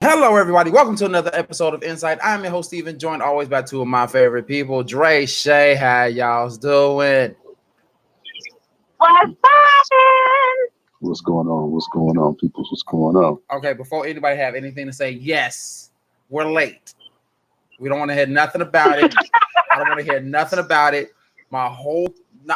Hello, everybody. Welcome to another episode of En-Syte. I'm your host, Steven, joined always by two of my favorite people, Dre, Shay. How y'all's doing? What's poppin'? What's going on? What's going on, people? What's going on? Okay, before anybody have anything to say, yes, we're late. We don't want to hear nothing about it. I don't want to hear nothing about it.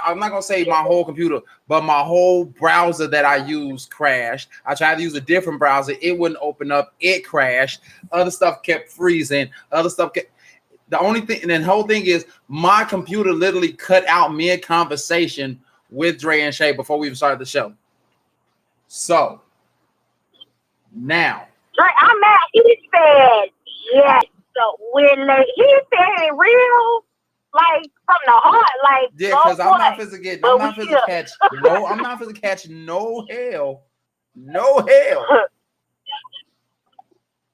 I'm not going to say my whole computer, but my whole browser that I use crashed. I tried to use a different browser. It wouldn't open up. It crashed. Other stuff kept freezing. The only thing, and then the whole thing is my computer literally cut out mid-conversation with Dre and Shay before we even started the show. So, now. Dre, I'm mad. He said, yes, so we're late. He said it real, like, from the heart, like, yeah, because I'm not physically catch no hell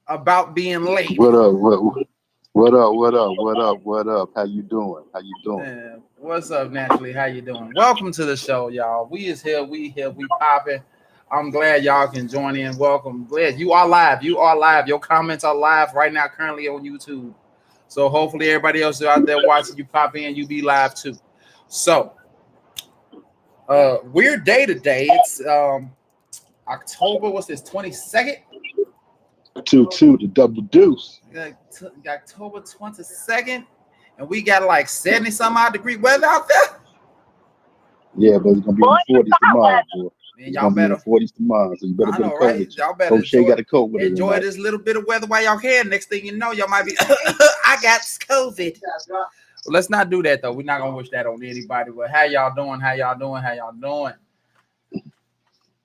about being late. What up? What up? How you doing? Man, what's up, Naturally? How you doing? Welcome to the show, y'all. We popping. I'm glad y'all can join in. Welcome. Glad you are live. Your comments are live right now, currently on YouTube. So hopefully everybody else out there watching, you pop in, you be live too. So weird day today. It's October, what's this, 22nd? 2-2, the double deuce. October 22nd, and we got like 70-some-odd degree weather out there. Yeah, but it's gonna be in the 40s tomorrow, boy. Man, y'all better 40s tomorrow, so you better put a coat with you. Y'all better enjoy this little bit of weather while y'all can. Next thing you know, y'all might be I got COVID. Well, let's not do that though. We're not gonna wish that on anybody. But how y'all doing?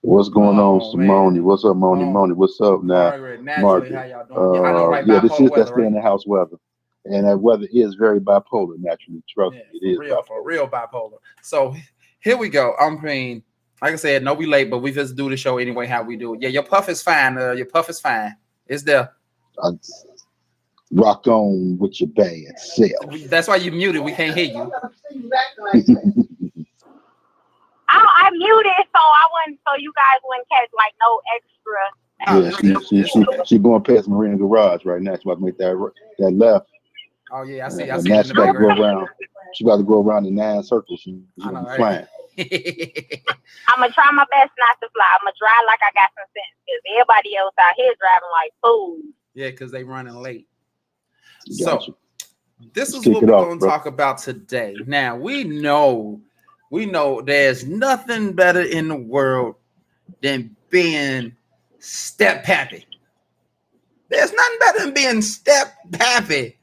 What's going on, Simone? What's up, Moni? What's up now? Margaret, how y'all doing? That's stay in the house weather. And that weather is very bipolar, naturally. Trust me, it is real bipolar. So here we go. I mean, like I said, no, we late, but we just do the show anyway. How we do it? Yeah, your puff is fine. It's there. Rock on with your bad self. That's why you muted. We can't hear you. I muted so you guys wouldn't catch like no extra. Yeah, she going past Marina Garage right now. She's about to make that left. Oh yeah, I see. Now she's about to go around. She's about to go around in 9 circles. She's flying. I'm gonna try my best not to fly. I'm gonna drive like I got some sense, because everybody else out here driving like fools. Yeah, because they running late. Gotcha. So this is what we're going to talk about today. Now we know there's nothing better in the world than being step pappy. There's nothing better than being step pappy,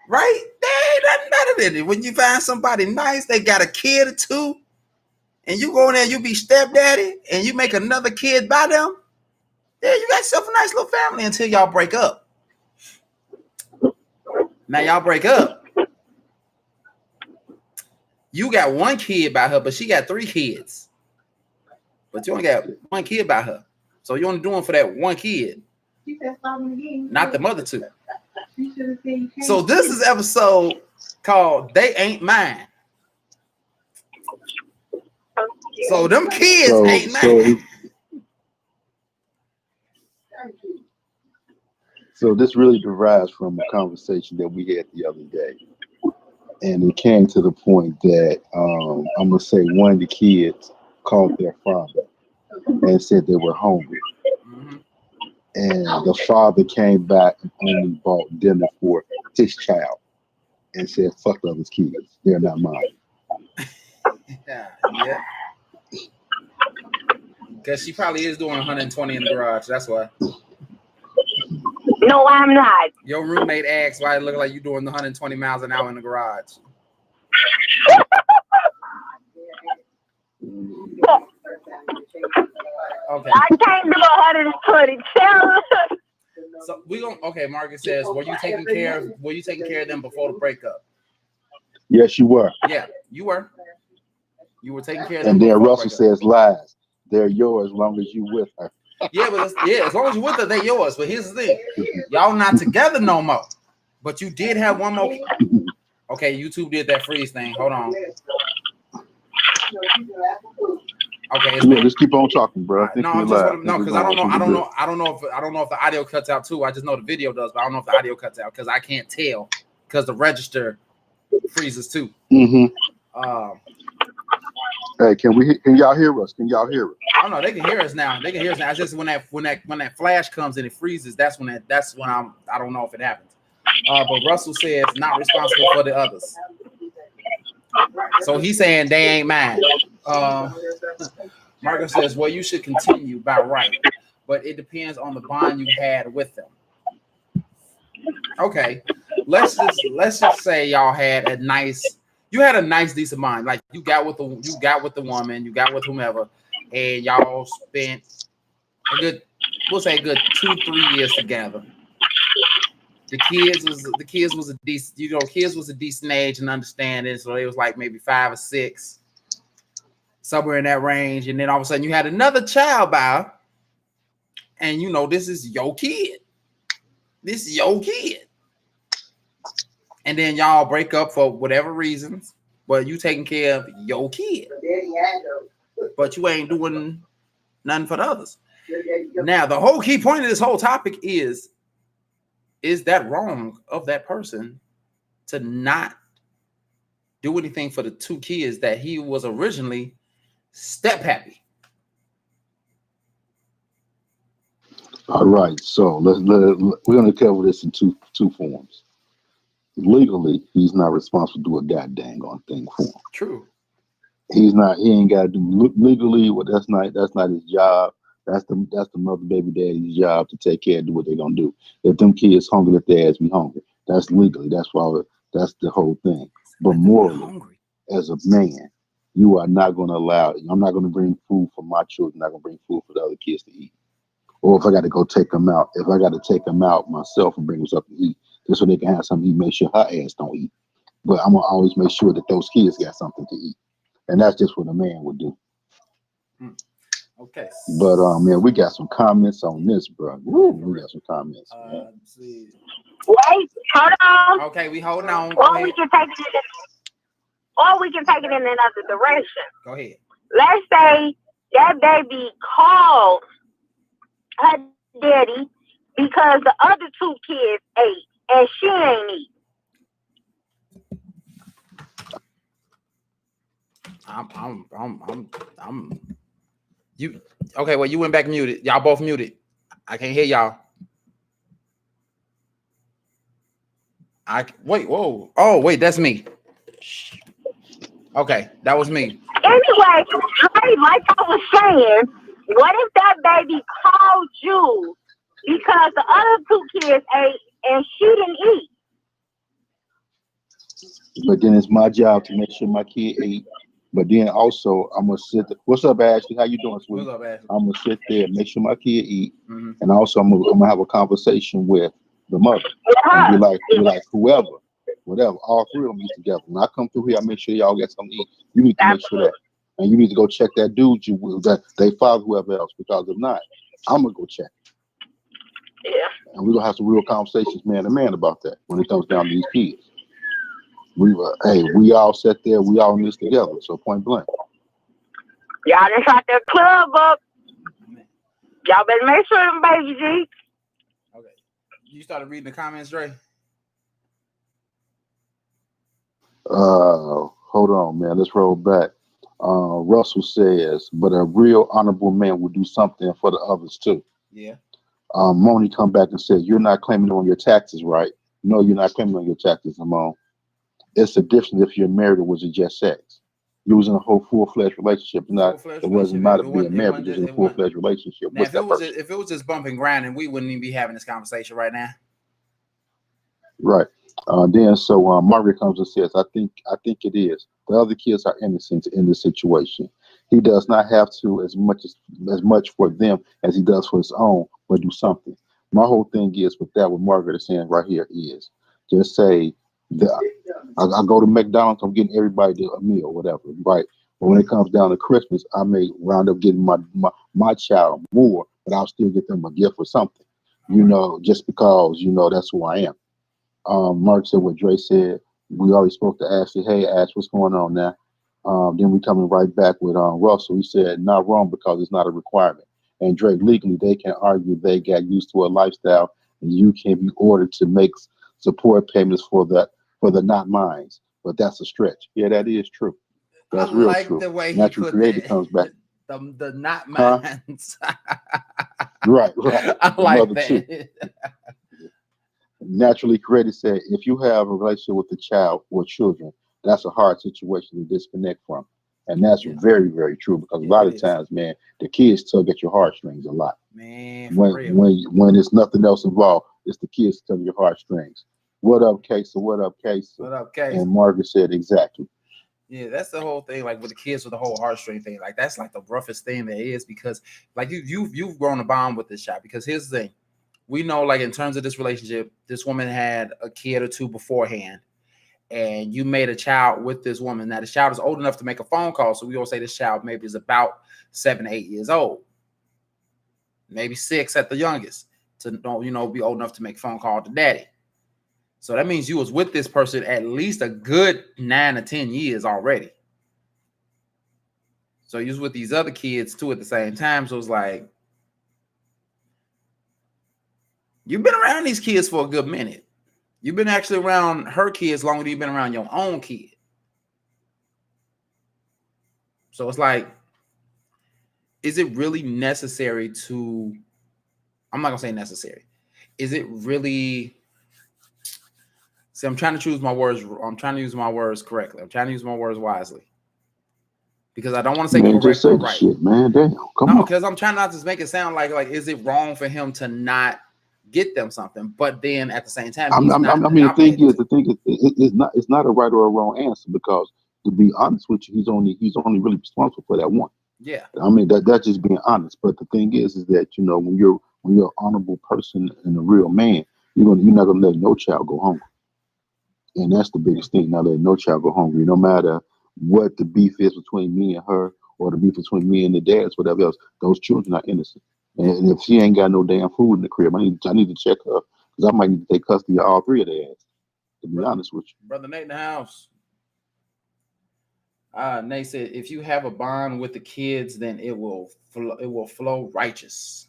right? There ain't nothing better than it. When you find somebody nice, they got a kid or two, and you go in there, you be stepdaddy, and you make another kid by them. Yeah, you got yourself a nice little family until y'all break up. Now y'all break up. You got one kid by her, but she got 3 kids. But you only got one kid by her. So you're only doing for that one kid. Not the mother 2. So this is episode called They Ain't Mine. So them kids ain't mine. So this really derives from a conversation that we had the other day. And it came to the point that I'm going to say one of the kids called their father and said they were hungry. Mm-hmm. And the father came back and only bought dinner for his child and said, fuck those kids. They're not mine. Yeah. Because she probably is doing 120 in the garage. That's why. No, I'm not. Your roommate asked why it looked like you doing 120 miles an hour in the garage. Okay. I can't do 120. So we gonna Margaret says, were you taking care of them before the breakup? Yes, you were. Yeah, you were. You were taking care of them. And then Russell says lies. They're yours as long as you with her. Yeah, but as long as you're with her, they're yours. But here's the thing. Y'all not together no more. But you did have one more. Okay, YouTube did that freeze thing. Hold on. Okay, yeah, just keep on talking, bro. I think no, we're I'm just live. no, because I don't know if the audio cuts out too. I just know the video does, but I don't know if the audio cuts out because I can't tell because the register freezes too. Mm-hmm. Hey, can y'all hear us? Can y'all hear us? Oh no, they can hear us now. They can hear us now. It's just when that flash comes and it freezes, that's when I don't know if it happens. But Russell says not responsible for the others. So he's saying they ain't mine. Margaret says, well, you should continue by right, but it depends on the bond you had with them. Okay, let's just say y'all had a nice decent bond. Like you got with the woman, you got with whomever, and y'all spent a good 2-3 years together. The kids was a decent, kids was a decent age and understanding, so it was like maybe 5 or 6, somewhere in that range. And then all of a sudden you had another child by, and this is your kid. This is your kid. And then y'all break up for whatever reasons, but you taking care of your kid. But you ain't doing nothing for the others. Now, the whole key point of this whole topic is that wrong of that person to not do anything for the 2 kids that he was originally step happy? All right, so we're going to cover this in two forms. Legally, he's not responsible to do a goddamn on thing for him. True. He ain't got to do legally. Well, that's not his job. That's the mother baby daddy's job to take care and do what they're gonna do. If them kids hungry, let their ass be hungry. That's legally. That's the whole thing. But morally, as a man, you are not gonna allow. I'm not gonna bring food for my children. I'm not gonna bring food for the other kids to eat. Or if I got to go take them out, myself and bring them something to eat, just so they can have something to eat, make sure her ass don't eat. But I'm gonna always make sure that those kids got something to eat, and that's just what a man would do. Okay. But man, we got some comments on this, bro. Woo, we got some comments. Let's see. Wait, hold on. Okay, we holding on. Or we can take it in another direction. Go ahead. Let's say that baby called her daddy because the other 2 kids ate and she ain't eat. I'm you okay? Well, you went back muted. Y'all both muted. I can't hear y'all. Wait. Whoa. Oh, wait. That's me. Okay, that was me. Anyway, like I was saying, what if that baby called you because the other 2 kids ate and she didn't eat? But then it's my job to make sure my kid ate. But then also, I'm gonna sit there. What's up, Ashley? How you doing, sweetie? What's up, Ashley? I'm gonna sit there and make sure my kid eat, and also I'm gonna have a conversation with the mother and be like whoever, whatever. All 3 of them eat together. When I come through here, I make sure y'all get something to eat. You need to make sure that, and you need to go check that dude that they father whoever else, because if not, I'm gonna go check. Yeah. And we're gonna have some real conversations, man to man, about that when it comes down to these kids. We all sat there, we all in this together. So point blank. Y'all done shot their club up. Y'all better make sure them babies eat. Okay. You started reading the comments, Dre? Hold on, man. Let's roll back. Russell says, but a real honorable man would do something for the others too. Yeah. Moni come back and said, you're not claiming on your taxes, right? No, you're not claiming on your taxes, Amon. It's a difference if you're married or was it just sex. You was in a whole full-fledged relationship. It wasn't about being married, but just in a full-fledged relationship. Now, if it was just bumping grinding, we wouldn't even be having this conversation right now. Right. Then Margaret comes and says, I think it is. The other kids are innocent in this situation. He does not have to as much for them as he does for his own, but do something. My whole thing is with that, what Margaret is saying right here is just say I go to McDonald's, I'm getting everybody a meal, whatever, right? But when it comes down to Christmas, I may round up getting my child more, but I'll still get them a gift or something, just because, that's who I am. Mark said what Dre said. We already spoke to Ashley. Hey, Ash, what's going on now? Then we coming right back with Russell. He said, not wrong because it's not a requirement. And Drake, legally, they can argue they got used to a lifestyle and you can be ordered to make support payments for the not mines. But that's a stretch. Yeah, that is true. That's I real like true. the way he Natural put creator that. comes back. The not Huh? mines. Right. I The like mother that. too. Naturally created said, if you have a relationship with a child or children, that's a hard situation to disconnect from. And that's Yeah, very, very true because a yeah, lot it of is. times, man, the kids tug at your heartstrings a lot. Man, for When real. when there's nothing else involved, it's the kids tugging your heartstrings. What up, Casey? What up, Casey? What up, Case? And Margaret said exactly. Yeah, that's the whole thing. Like with the kids, with the whole heartstring thing, like that's like the roughest thing there is because, like you've grown a bond with this child. Because here's the thing, we know, like in terms of this relationship, this woman had a kid or two beforehand, and you made a child with this woman. Now the child is old enough to make a phone call, so we all say this child maybe is about 7, 8 years old, maybe 6 at the youngest, to be old enough to make a phone call to daddy. So that means you was with this person at least a good 9 or 10 years already. So you was with these other kids too at the same time. So it's like you've been around these kids for a good minute. You've been actually around her kids longer than you've been around your own kid. So it's like, is it really necessary to? I'm not gonna say necessary. Is it really? See, I'm trying to choose my words. I'm trying to use my words correctly. I'm trying to use my words wisely. Because I don't want to say Man, just correct or say the right. shit, man. Damn, come No, on. because I'm trying not to make it sound like is it wrong for him to not get them something? But then at the same time, he's not I mean, the thing obligated is, to. it's not a right or a wrong answer because to be honest with you, he's only really responsible for that one. Yeah, I mean, that's just being honest. But the thing is that when you're an honorable person and a real man, you're not gonna let no child go hungry, and that's the biggest thing. Not letting no child go hungry, no matter what the beef is between me and her, or the beef between me and the dads, whatever else. Those children are innocent, yeah. and if she ain't got no damn food in the crib, I need to check her because I might need to take custody of all three of their ass. To be honest with you. Brother Nate in the house. Nate said, if you have a bond with the kids, then it will flow righteous.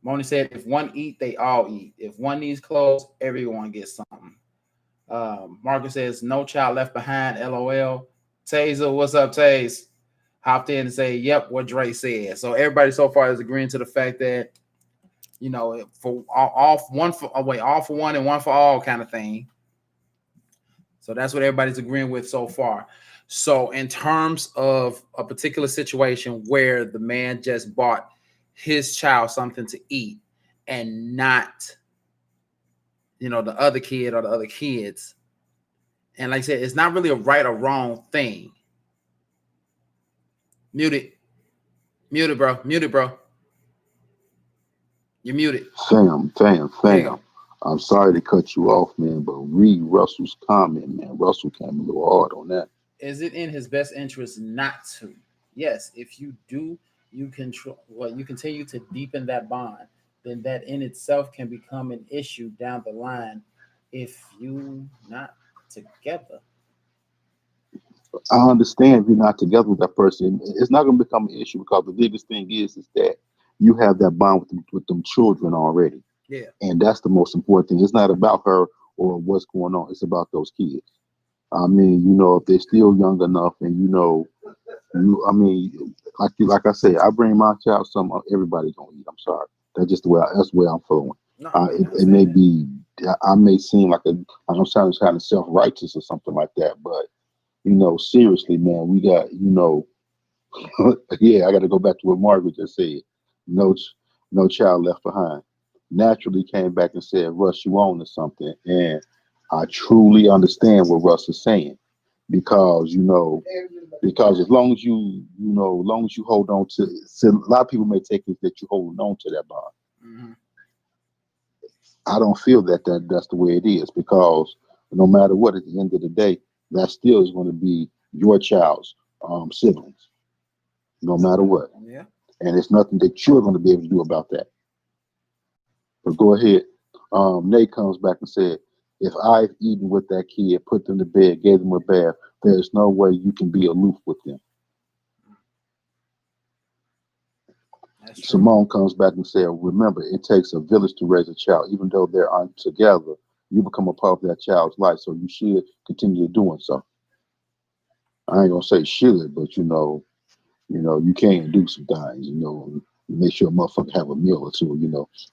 Moni said, if one eat, they all eat. If one needs clothes, everyone gets something. Marcus says, no child left behind. LOL. Taser, what's up, Taze? Hopped in and say, yep, what Dre said. So everybody so far is agreeing to the fact that for all for one and one for all kind of thing. So that's what everybody's agreeing with so far. So in terms of a particular situation where the man just bought his child something to eat and not, the other kid or the other kids. And like I said, it's not really a right or wrong thing. Mute it. Mute it, bro. Mute it, bro. You're muted. Fam. Go. I'm sorry to cut you off, man, but read Russell's comment, man. Russell came a little hard on that. Is it in his best interest not to? Yes. If you do, you control. Well, you continue to deepen that bond. Then that in itself can become an issue down the line if you not together. I understand if you're not together with that person, it's not going to become an issue because the biggest thing is that you have that bond with them children already, Yeah. and that's the most important thing. It's not about her or what's going on. It's about those kids. I mean, if they're still young enough, and I mean, like I say, I bring my child something everybody gonna eat. I'm sorry, that's the way I'm flowing. No, I mean, It may be, I may seem like I'm sounding kind of self righteous or something like that, but seriously, man, we got, yeah, I got to go back to what Margaret just said. No, no child left behind. Naturally came back and said, Russ, you own to something. And I truly understand what Russ is saying because, because as long as as long as you hold on to, so a lot of people may take it that you holding on to that bond. Mm-hmm. I don't feel that's the way it is because no matter what, at the end of the day, that still is going to be your child's siblings, no matter what. Yeah. And it's nothing that you're going to be able to do about that. But go ahead. Nate comes back and said, If I've eaten with that kid, put them to bed, gave them a bath, there's no way you can be aloof with them. Simone comes back and says, remember, it takes a village to raise a child. Even though they aren't together, you become a part of that child's life, so you should continue doing so. I ain't gonna say should, but you can do some things, make sure a motherfucker have a meal or two,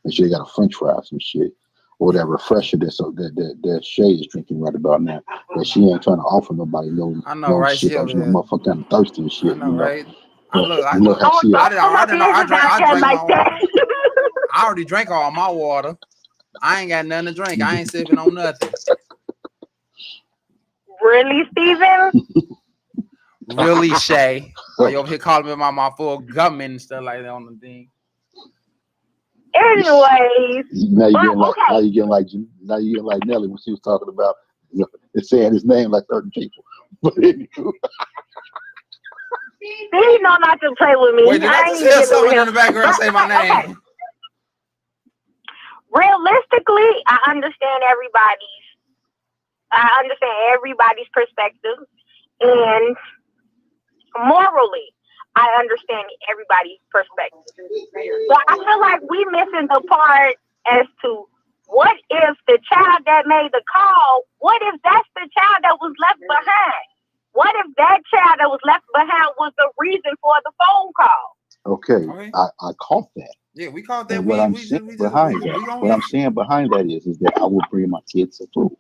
make sure they got a French fry or some shit. Or that refresher that Shay is drinking right about now. That she ain't trying to offer nobody no right? shit. Yeah, motherfucker kind of thirsty and shit. I know, right? But I already drank all my water. I ain't got nothing to drink. I ain't sipping on nothing. Really, Steven? Really, Shay? Are you over here calling me my full government and stuff like that on the thing? Anyways, now you getting like Nelly when she was talking about saying his name like 30 people. But anyway. He know not to play with me. Wait, did I just hear someone in the background say my name? Realistically, I understand everybody's perspective, and morally, I understand everybody's perspective. But I feel like we missing the part as to what if the child that made the call, what if that's the child that was left behind? What if that child that was left behind was the reason for the phone call? Okay. I caught that. Yeah, we caught that. And what I'm saying behind that is that I will bring my kids some food.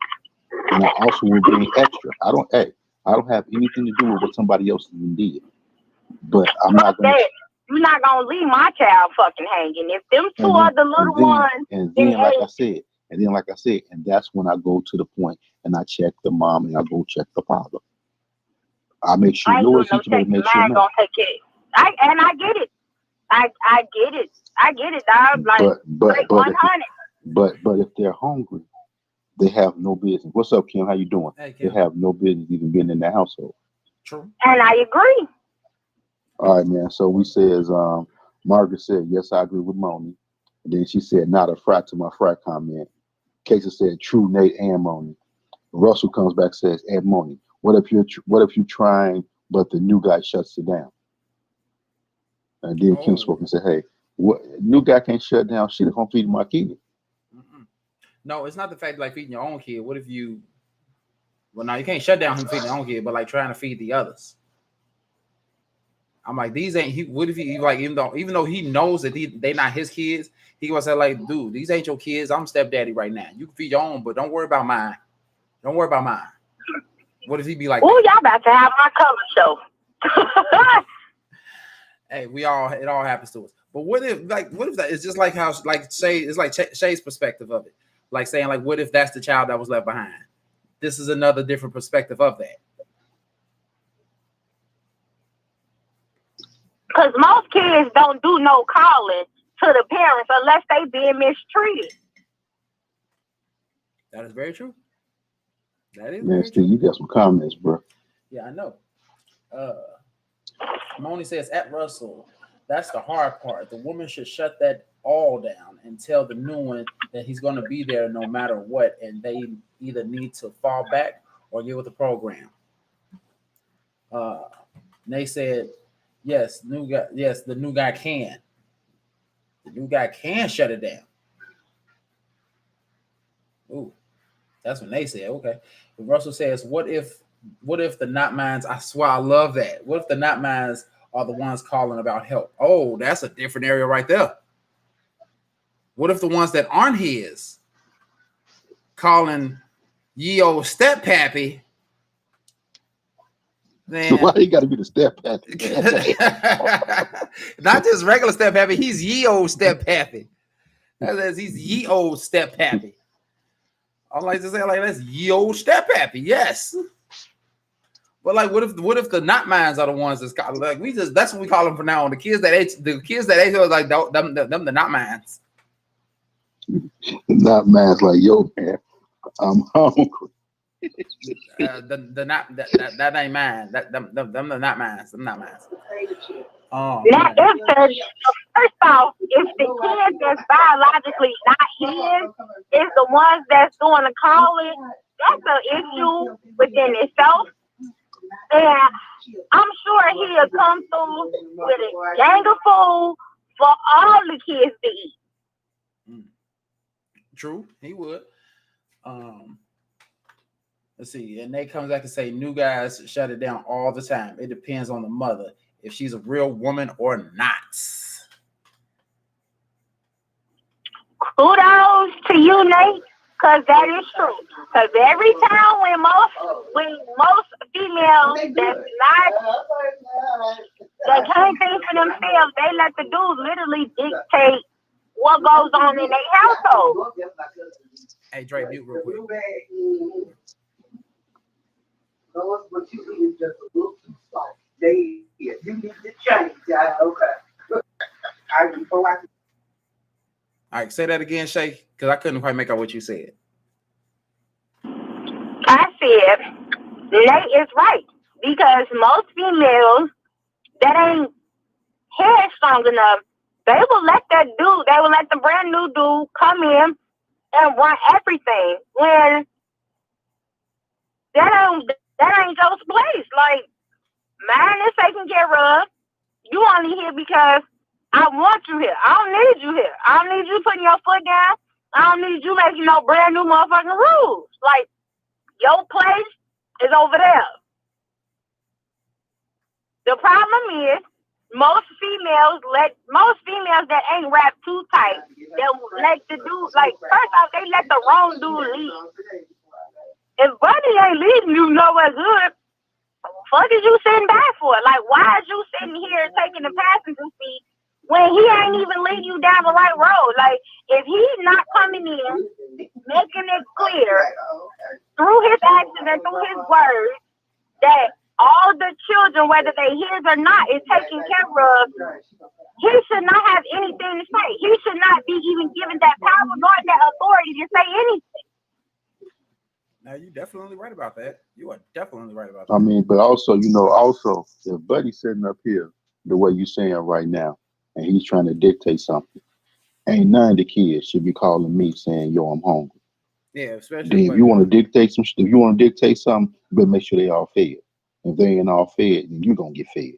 And I also will bring extra. I don't have anything to do with what somebody else did. But I'm not gonna. You're not gonna leave my child fucking hanging. If them two are the little ones, and then like I said, and that's when I go to the point and I check the mom and I go check the father. I make sure yours situation makes sure. Gonna take it. I get it. I get it, dog. Like, but 100. But if they're hungry, they have no business. What's up, Kim? How you doing? Hey, Kim. They have no business even being in their household. True. And I agree. All right, man. So we says, Margaret said, yes, I agree with Moni. And then she said, not a frat to my frat comment. Casey said, true, Nate and Moni. Russell comes back, says, and Moni, what if you're trying, but the new guy shuts it down? And then Kim spoke and said, hey, what new guy can't shut down shit if I'm feeding my kid? Mm-mm. No, it's not the fact like feeding your own kid. What if you, well, now you can't shut down him feeding your own kid, but like trying to feed the others. I'm like, these ain't he. What if he like even though he knows that they not his kids, he was say like, dude, these ain't your kids. I'm stepdaddy right now. You can feed your own, but don't worry about mine. Don't worry about mine. What if he be like, oh, y'all about to have my color show? Hey, it all happens to us. But what if that it's just like how like Shay, it's like Shay's perspective of it, like saying like, what if that's the child that was left behind? This is another different perspective of that. Because most kids don't do no calling to the parents unless they being mistreated. That is very true. That is. Man, Steve, you got some comments, bro. Yeah, I know. Moni says at Russell, that's the hard part. The woman should shut that all down and tell the new one that he's going to be there no matter what, and they either need to fall back or get with the program. They said, yes, the new guy can. The new guy can shut it down. Ooh, that's what they said. Okay. But Russell says, what if the not mines? I swear I love that. What if the not mines are the ones calling about help? Oh, that's a different area right there. What if the ones that aren't his calling ye old step pappy? Then why you got to be the step pappy? Not just regular step pappy. He's ye old step pappy. He's ye old step pappy. I like to say like that's ye old step pappy. Yes. But like, what if the not mines are the ones that's got like that's what we call them from now on. The kids that ate like them the not mines. Not mines like yo man, I'm hungry. That ain't mine. Them the not mines. Them not mines. Oh Now, man. if the first off, if the kid that's biologically not his is the ones that's doing the calling, that's an issue within itself. And I'm sure he'll come through with a gang of food for all the kids to eat. Mm, true, he would. Um, let's see. And they comes back and say new guys shut it down all the time. It depends on the mother if she's a real woman or not. Kudos to you, Nate, because that is true. Because every time when most females that can't think for themselves, they let the dudes literally dictate what goes on in their household. Hey, Dre, mute real quick. All right, say that again, Shay, because I couldn't quite make out what you said. I said Nate is right because most females that ain't headstrong enough, they will let the brand new dude come in and run everything when that ain't Joe's place. Like mine is taken care of. You only here because I want you here. I don't need you here. I don't need you putting your foot down. I don't need you making no brand new motherfucking rules. Like your place is over there. The problem is most females that ain't wrapped too tight, they'll let the dude like first off they let the wrong dude lead. If Buddy ain't leading you nowhere good, fuck is you sitting back for? Like why is you sitting here taking the passenger seat when he ain't even leading you down the right road? Like if he's not coming in, making it clear through his actions and through his words that all the children, whether they his or not, is taken care of, he should not have anything to say. He should not be even given that power nor that authority to say anything. Now you're definitely right about that. You are definitely right about that. I mean, but also, also if Buddy's sitting up here the way you're saying right now, and he's trying to dictate something, ain't none of the kids should be calling me saying, "Yo, I'm hungry." Yeah, especially Then if you want to dictate something, you better make sure they all fed. If they ain't all fed, then you gonna get fed.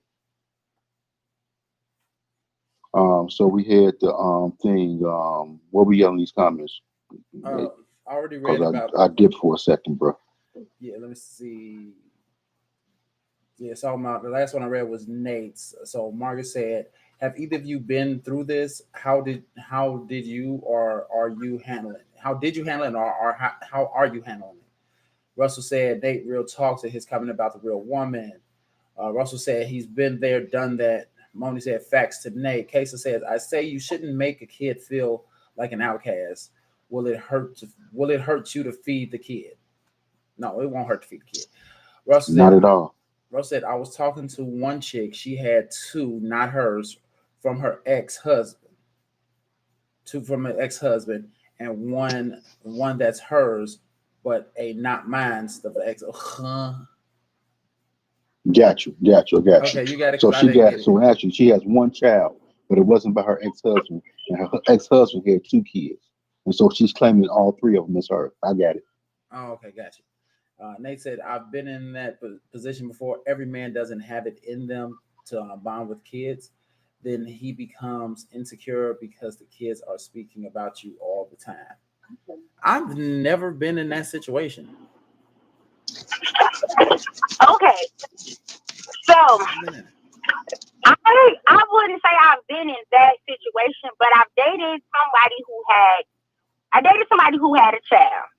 So we had the thing. What we got in these comments? I already read Because about. I dipped for a second, bro. Yeah, let me see. Yeah, so the last one I read was Nate's. So Margaret said, "Have either of you been through this? How did you or are you handling? How did you handle it, or how are you handling it?" Russell said, "Nate, real talk to his comment about the real woman." Russell said he's been there, done that. Moni said, "Facts to Nate." Kesa says, "I say you shouldn't make a kid feel like an outcast. Will it hurt you to feed the kid? No, it won't hurt to feed the kid." Russell Not said, at all. "I was talking to one chick. She had two, not hers, from her ex-husband. Two from her ex-husband, and one that's hers, but a not mine stuff. The ex." Got you. Okay, you got it. So Because I didn't get it. so actually she has one child, but it wasn't by her ex-husband, and her ex-husband had two kids, and so she's claiming all three of them as her. I got it. Oh, okay, gotcha. Nate said, "I've been in that position before. Every man doesn't have it in them to bond with kids. Then he becomes insecure because the kids are speaking about you all the time." I've never been in that situation. Okay, so I wouldn't say I've been in that situation, but I dated somebody who had a child.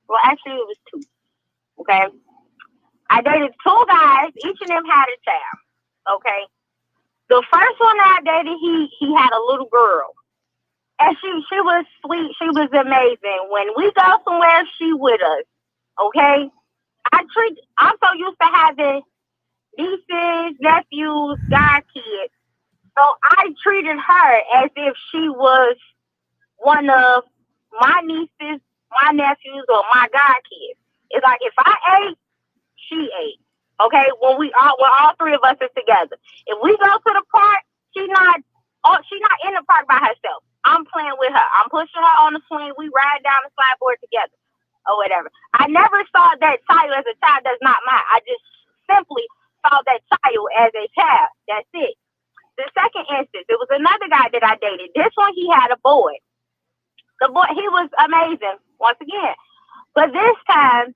Well, actually, it was two. Okay, I dated two guys. Each of them had a child. Okay, the first one I dated, he had a little girl, and she was sweet. She was amazing. When we go somewhere, she with us. Okay, I'm so used to having nieces, nephews, god kids. So I treated her as if she was one of my nieces, my nephews, or my god kids. It's like if I ate, she ate. Okay, when all three of us is together. If we go to the park, she's not in the park by herself. I'm playing with her. I'm pushing her on the swing. We ride down the slide board together or whatever. I never saw that child as a child that's not mine. I just simply saw that child as a child. That's it. The second instance, it was another guy that I dated. This one, he had a boy. The boy, he was amazing once again. But this time,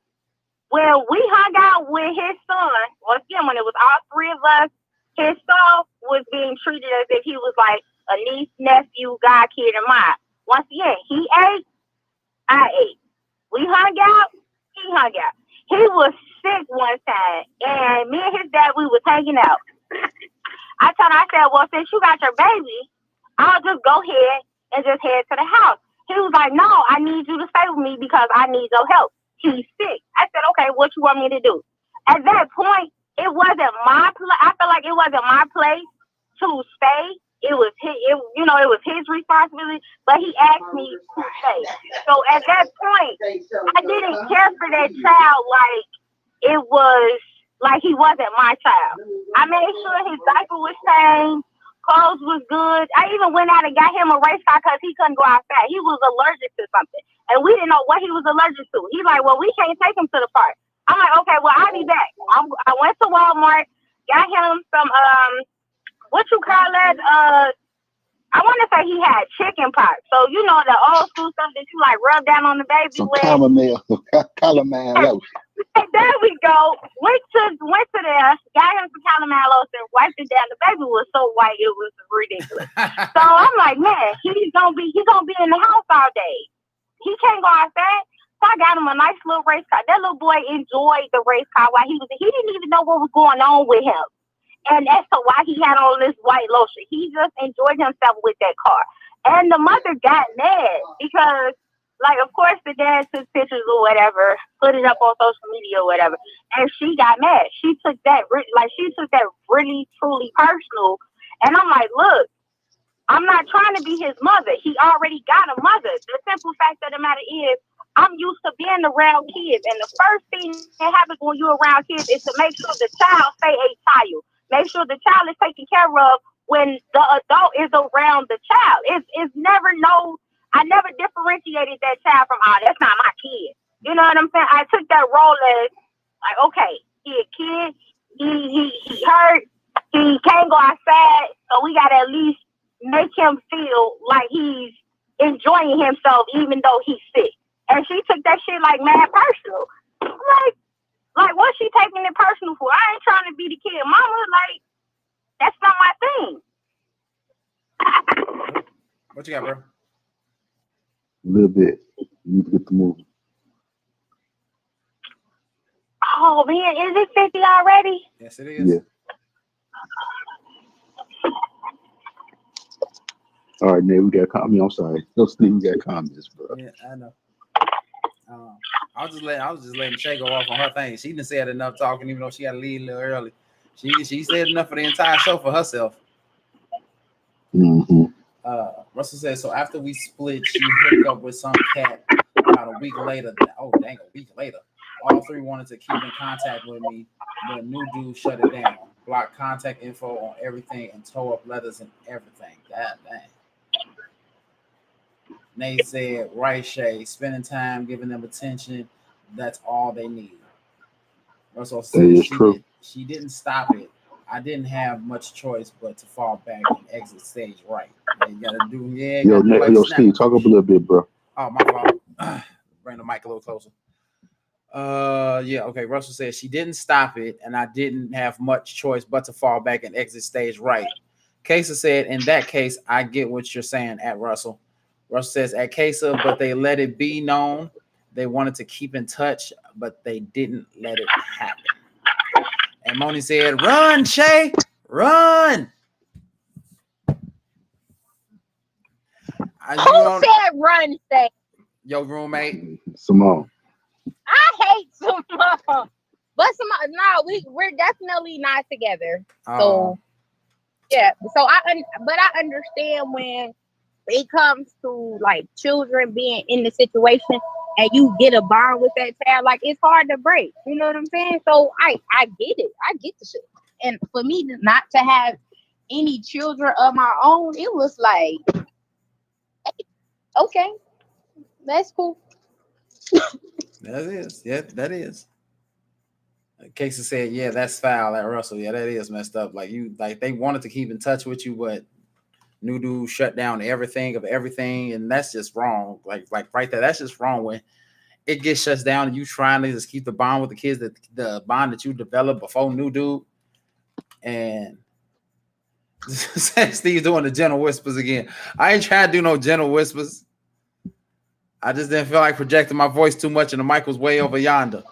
when we hung out with his son, once again, when it was all three of us, his son was being treated as if he was like a niece, nephew, god kid of mine. Once again, he ate, I ate. We hung out, he hung out. He was sick one time, and me and his dad, we was hanging out. I told him, I said, well, since you got your baby, I'll just go ahead and just head to the house. He was like, no, I need you to stay with me because I need your help. He's sick. I said, okay, what you want me to do? At that point, it wasn't my place. I felt like it wasn't my place to stay. It was his, it was his responsibility, but he asked me to stay. So at that point, I didn't care for that child like it was like he wasn't my child. I made sure his diaper was changed, clothes was good. I even went out and got him a race car because he couldn't go outside. He was allergic to something, and we didn't know what he was allergic to. He's like, well, we can't take him to the park. I'm like, okay, well, I'll be back. I went to Walmart, got him some, what you call that? I want to say he had chicken pox. So, you know, the old school stuff that you like rub down on the baby Some with. calamine lotion. There we go. Went to there, got him some calamine lotion, wiped it down. The baby was so white, it was ridiculous. So I'm like, man, he's gonna be in the house all day. He can't go outside. So I got him a nice little race car. That little boy enjoyed the race car while he didn't even know what was going on with him. And that's why he had all this white lotion. He just enjoyed himself with that car. And the mother got mad because, like, of course, the dad took pictures or whatever, put it up on social media or whatever, and she got mad. She took that really, truly personal. And I'm like, look, I'm not trying to be his mother. He already got a mother. The simple fact of the matter is, I'm used to being around kids. And the first thing that happens when you're around kids is to make sure the child stay a child. Make sure the child is taken care of when the adult is around the child. It's never I never differentiated that child from, that's not my kid. You know what I'm saying? I took that role as, like, okay, he a kid, he hurt, he can't go outside, so we got to at least make him feel like he's enjoying himself even though he's sick. And she took that shit like mad personal. Like what's she taking it personal for? I ain't trying to be the kid mama. Like, that's not my thing. What you got, bro? A little bit. You need to get the movie. Oh man, is it 50 already? Yes, it is. Yeah. All right, Nate, we got comments. I'm sorry. No, Steve, we got comments, bro. Yeah, I know. I was just letting Shay go off on her thing. She didn't say enough talking, even though she had to leave a little early. She said enough for the entire show for herself. Mm-hmm. Russell said, so after we split, she hooked up with some cat about a week later. Oh, dang, a week later. All three wanted to keep in contact with me, but a new dude shut it down. Blocked contact info on everything and tore up letters and everything. God dang. Nate said, right, Shay, spending time, giving them attention, that's all they need. Russell said she didn't stop it. I didn't have much choice but to fall back and exit stage right. You gotta do, Yo, Steve, talk up a little bit, bro. Oh, my fault. Bring the mic a little closer. Yeah, okay. Russell said she didn't stop it, and I didn't have much choice but to fall back and exit stage right. Kesa said, in that case, I get what you're saying at Russell. Russell says, at Kesa, but they let it be known they wanted to keep in touch, but they didn't let it happen. And Moni said, run, Shay, run. Who said run, Shay? Your roommate. Simone. I hate Simone. But Simone, no, we're definitely not together. So, yeah. So I understand when it comes to like children being in the situation, and you get a bond with that child, like it's hard to break. You know what I'm saying? So I get it. I get the shit. And for me not to have any children of my own, it was like, hey, okay, that's cool. That is, yeah, that is. Casey said, "Yeah, that's foul at Russell. Yeah, that is messed up. Like they wanted to keep in touch with you, but new dude shut down everything, and that's just wrong. Like right there, that's just wrong when it gets shut down and you trying to just keep the bond with the kids, that the bond that you developed before new dude." And Steve doing the gentle whispers again. I ain't trying to do no gentle whispers. I just didn't feel like projecting my voice too much, and the mic was way over yonder.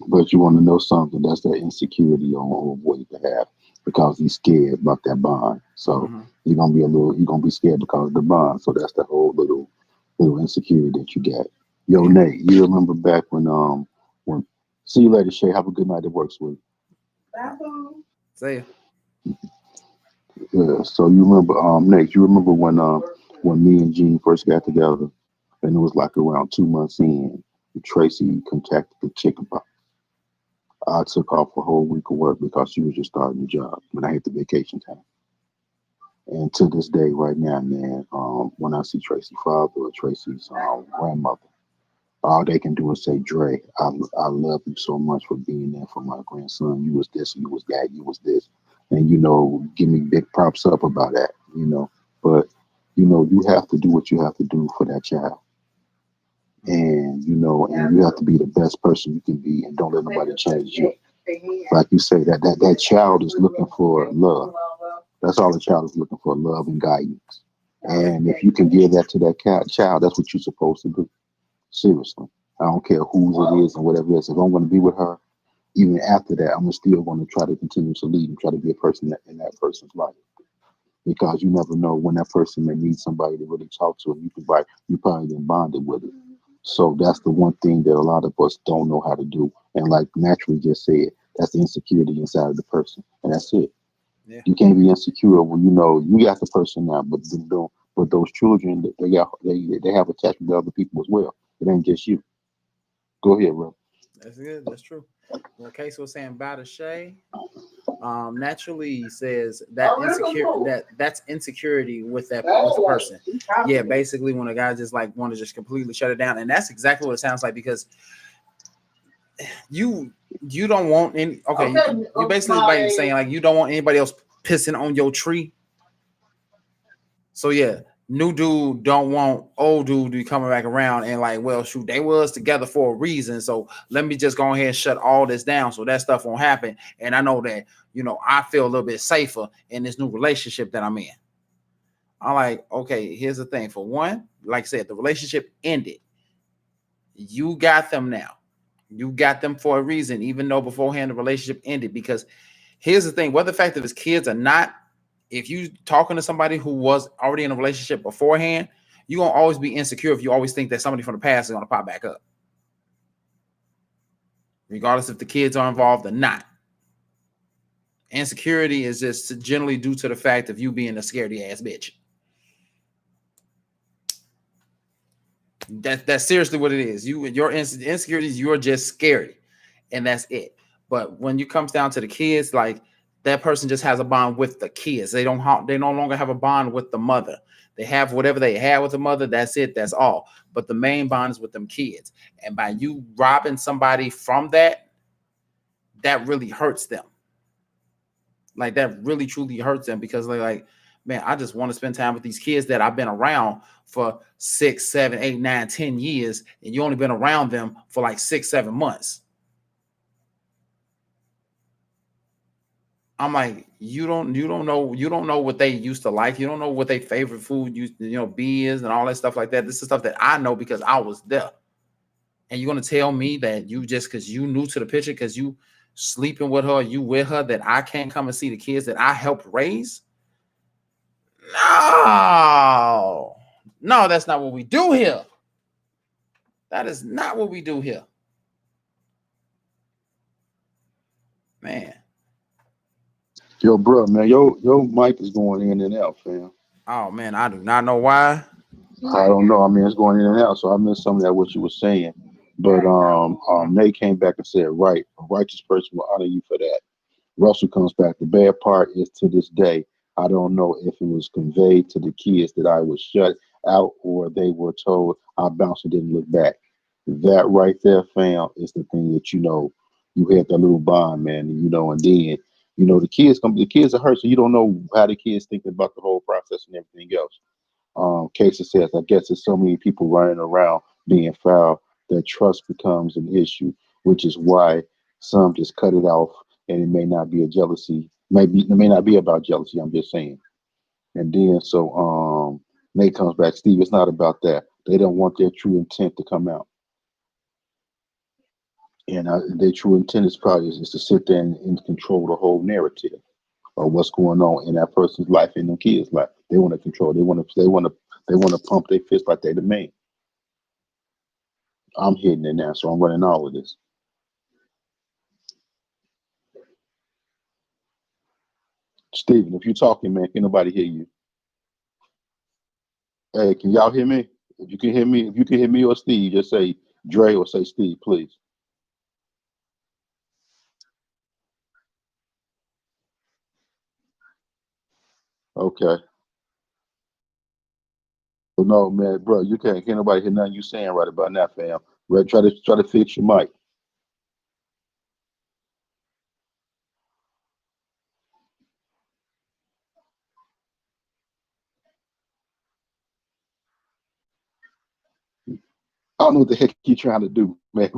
But you want to know something? That's that insecurity on what you can have because he's scared about that bond. So you're gonna be scared because of the bond. So that's the whole little insecurity that you got. Yo, Nate, you remember back when see you later, Shay. Have a good night at work, sweet. See ya. Yeah. So you remember, Nate? You remember when me and Gene first got together, and it was like around 2 months in, Tracy contacted the chick about. I took off a whole week of work because she was just starting the job when I hit the vacation time. And to this day, right now, man, when I see Tracy's father or Tracy's grandmother, all they can do is say, "Dre, I love you so much for being there for my grandson. You was this, you was that, you was this," and give me big props up about that, But you have to do what you have to do for that child, and and you have to be the best person you can be, and don't let nobody change you. Like you say, that child is looking for love. That's all the child is looking for: love and guidance. And if you can give that to that child, that's what you're supposed to do. Seriously, I don't care whose it is and whatever it is. If I'm going to be with her, even after that, I'm still going to try to continue to lead and try to be a person in that person's life. Because you never know when that person may need somebody to really talk to, and you probably been bonded with it. So that's the one thing that a lot of us don't know how to do. And like naturally just said, that's the insecurity inside of the person, and that's it. Yeah. You can't be insecure when you got the person now, but those children they have attachment to other people as well. It ain't just you. Go ahead, bro. That's good. That's true. Well, Casey was saying about a Shay. Naturally says that that's insecurity with the person. Yeah, basically when a guy just like want to just completely shut it down, and that's exactly what it sounds like, because you don't want any. Okay, you basically like saying like you don't want anybody else pissing on your tree. So yeah, new dude don't want old dude to be coming back around and like, well, shoot, they was together for a reason. So let me just go ahead and shut all this down so that stuff won't happen. And I know that, I feel a little bit safer in this new relationship that I'm in. I'm like, okay, here's the thing. For one, like I said, the relationship ended. You got them now. You got them for a reason, even though beforehand the relationship ended. Because here's the thing, whether the fact that it's kids or not, if you talking to somebody who was already in a relationship beforehand, you're going to always be insecure if you always think that somebody from the past is going to pop back up. Regardless if the kids are involved or not. Insecurity is just generally due to the fact of you being a scaredy ass bitch. That's seriously what it is. Your insecurities, you're just scary. And that's it. But when you comes down to the kids, like that person just has a bond with the kids. They no longer have a bond with the mother. They have whatever they had with the mother. That's it. That's all. But the main bond is with them kids. And by you robbing somebody from that really hurts them. Like that really truly hurts them, because they're like, man, I just want to spend time with these kids that I've been around for 6, 7, 8, 9, 10 years. And you only been around them for like 6, 7 months. I'm like, you don't know what they used to like. You don't know what their favorite food be is and all that stuff like that. This is stuff that I know because I was there. And you're gonna tell me that you just because you new to the picture, because you sleeping with her, you with her, that I can't come and see the kids that I helped raise? No, that's not what we do here. That is not what we do here, man. Yo, bro, man, your mic is going in and out, fam. Oh man, I do not know why. I don't know. I mean, it's going in and out, so I missed some of that what you were saying. But Nate came back and said, "Right, a righteous person will honor you for that." Russell comes back. The bad part is to this day, I don't know if it was conveyed to the kids that I was shut out or they were told I bounced and didn't look back. That right there, fam, is the thing that you had that little bond, man, and then the kids are hurt, so you don't know how the kids think about the whole process and everything else. Casey says, I guess there's so many people running around being foul that trust becomes an issue, which is why some just cut it off, and it may not be a jealousy, maybe it may not be about jealousy. I'm just saying. And then Nate comes back, Steve. It's not about that. They don't want their true intent to come out, and their true intent is probably is to sit there and control the whole narrative or what's going on in that person's life and them kids' life. They want to control. They want to pump their fist like they the man. I'm hitting it now, so I'm running all of this. Steven, if you're talking, man, can nobody hear you? Hey, can y'all hear me? If you can hear me or Steve, just say Dre or say Steve, please. Okay. Well, no, man, bro, you can't nobody hear nothing you saying right about now, fam. Right, try to fix your mic. I don't know what the heck you trying to do, man.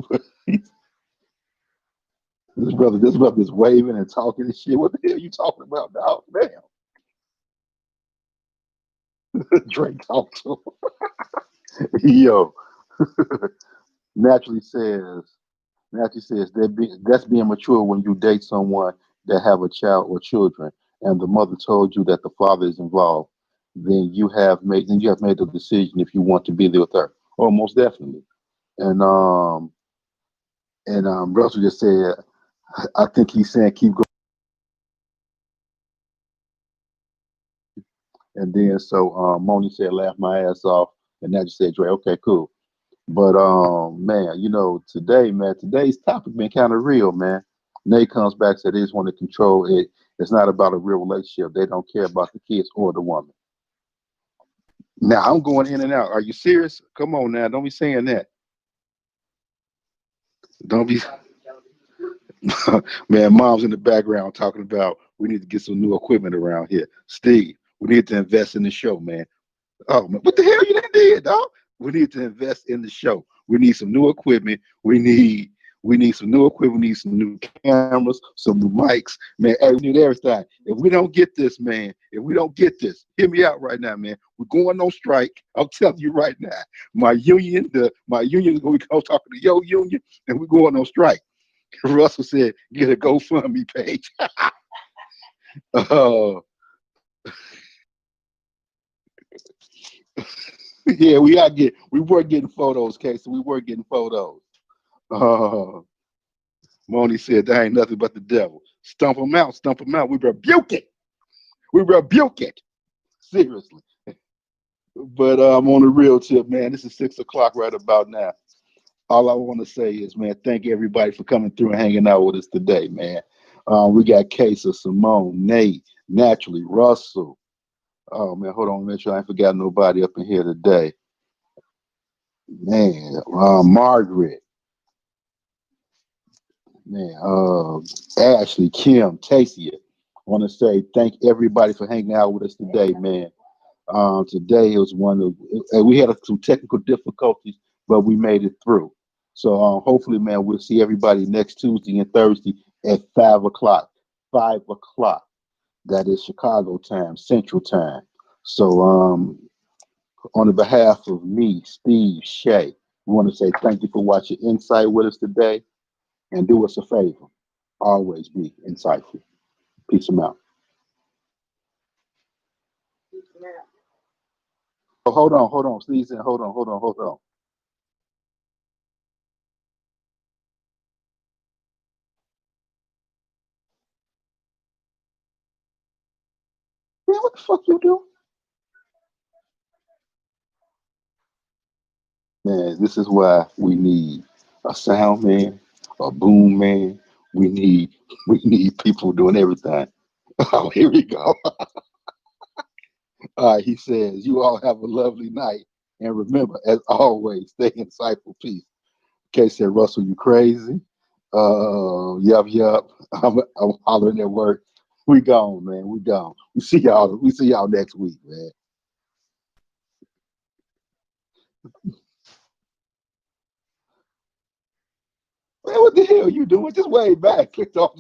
This brother is waving and talking and shit. What the hell you talking about now, man? Drake talk to him. Yo, naturally says, that's being mature when you date someone that have a child or children, and the mother told you that the father is involved. Then you have made the decision if you want to be there with her. Oh, most definitely. And Russell just said, I think he's saying keep going. And then Moni said, laugh my ass off. And that just said, Dre, okay, cool. But man, today, man, today's topic been kind of real, man. Nate comes back said they just want to control it. It's not about a real relationship. They don't care about the kids or the woman. Now I'm going in and out. Are you serious? Come on now, don't be saying that. Don't be, man. Mom's in the background talking about we need to get some new equipment around here. Steve, we need to invest in the show, man. Oh man, what the hell you done did, dog? We need to invest in the show. We need some new equipment. We need some new equipment. We need some new cameras, some new mics. Man, hey, we need everything. If we don't get this, man, if we don't get this, hear me out right now, man. We're going on strike. I'm telling you right now. My union is going to go talking to your union, and we're going on strike. Russell said, get a GoFundMe page. uh, yeah, we were getting photos, Casey. We were getting photos. Uh, Moni said, that ain't nothing but the devil. Stump him out, stump him out. We rebuke it. We rebuke it. Seriously. But I'm on the real tip, man. This is 6 o'clock right about now. All I want to say is, man, thank everybody for coming through and hanging out with us today, man. We got Kesa, Simone, Nate, Naturally, Russell. Oh, man, hold on. Make sure I ain't forgot nobody up in here today. Man, Margaret, man, Ashley, Kim, Tasia. I want to say thank everybody for hanging out with us today, man. Today it was we had some technical difficulties, but we made it through. So hopefully, man, we'll see everybody next Tuesday and Thursday at 5 o'clock. 5 o'clock. That is Chicago time, Central time. So on the behalf of me, Steve, Shay, we want to say thank you for watching En-Syte with us today, and do us a favor. Always be insightful. Peace them out. Oh, hold on, Steve said, hold on. Man, what the fuck you do? Man, this is why we need a sound man, a boom man. We need we need people doing everything. Oh, here we go. All right, he says, you all have a lovely night. And remember, as always, stay insightful. Peace. Okay, said Russell, you crazy. Yup, yup. I'm hollering at work. We gone, man. We gone. We see y'all next week, man. Man, what the hell you doing? Just way back. Clicked off